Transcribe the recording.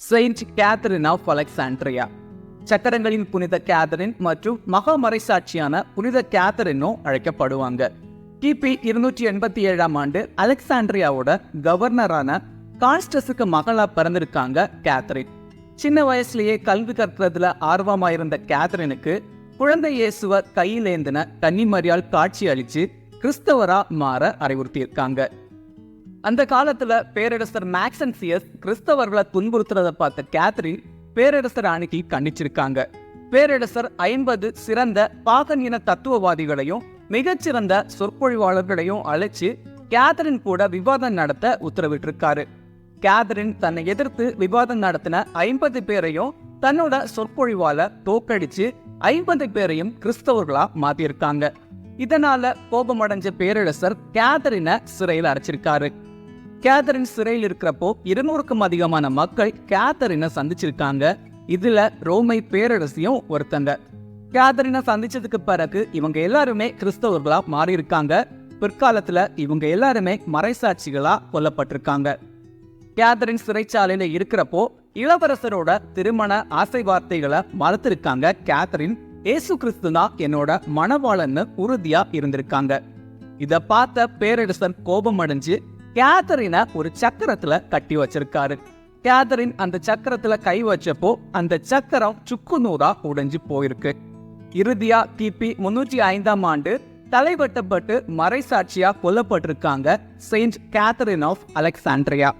Saint Catherine of Alexandria. சக்கரங்களின் புனித Catherine மற்றும் மகா மறைசாட்சியான புனித கேத்தரினும் அழைக்கப்படுவாங்க. கிபி 287ஆம் ஆண்டு அலெக்சாண்ட்ரியாவோட கவர்னரான கான்ஸ்டஸுக்கு மகளா பிறந்திருக்காங்க கேத்தரின். சின்ன வயசுலயே கல்வி கற்கிறதுல ஆர்வமாயிருந்த கேத்தரினுக்கு குழந்தை இயேசுவ கையிலேந்தின கன்னிமரியால் காட்சி அளிச்சு கிறிஸ்தவரா மாற அறிவுறுத்தியிருக்காங்க. அந்த காலத்துல பேரரசர் மேக்சன்சியஸ் கிறிஸ்தவர்களை துன்புறுத்துறத பார்த்த கேத்தரின் பேரரசர் அணுகி கண்டிச்சிருக்காங்க. பேரரசர் 50 சிறந்த பாகன் இன தத்துவவாதிகளையும் மிகச்சிறந்த சொற்பொழிவாளர்களையும் அழைச்சு கேத்தரின் கூட விவாதம் நடத்த உத்தரவிட்டிருக்காரு. கேத்தரின் தன்னை எதிர்த்து விவாதம் நடத்தின 50 பேரையும் தன்னோட சொற்பொழிவால தோக்கடிச்சு 50 பேரையும் கிறிஸ்தவர்களா மாத்திருக்காங்க. இதனால கோபமடைஞ்ச பேரரசர் கேத்தரினை சிறையில் அடைச்சிருக்காரு. கேத்தரின் சிறையில் இருக்கிறப்போ 200க்கும் அதிகமான மக்கள் கேத்தரினை சந்திச்சிருக்காங்க. இதுல ரோமை பேரரசியும் ஒருத்தங்க. கேத்தரினை சந்திச்சதுக்கு பிறகு இவங்க எல்லாருமே கிறிஸ்தவர்களா மாறி இருக்காங்க. பிற்காலத்துல இவங்க எல்லாருமே மறைசாட்சிகளா கொல்லப்பட்டிருக்காங்க. கேத்தரின் சிறைச்சாலையில இருக்கிறப்போ இளவரசரோட திருமண ஆசை வார்த்தைகளை மறுத்திருக்காங்க. கேத்தரின் ஏசு கிறிஸ்து தான் என்னோட மணவாளன்னு உறுதியா இருந்திருக்காங்க. இத பார்த்த பேரரசர் கோபம் அடைஞ்சு கேத்தரினை ஒரு சக்கரத்துல கட்டி வச்சிருக்காரு. கேத்தரின் அந்த சக்கரத்துல கை வச்சப்போ அந்த சக்கரம் சுக்கு நூறா உடைஞ்சு போயிருக்கு. இறுதியா கிபி 305ஆம் ஆண்டு தலைவட்டப்பட்டு மறைசாட்சியா கொல்லப்பட்டிருக்காங்க செயின்ட் கேத்தரின் ஆஃப் அலெக்சாண்ட்ரியா.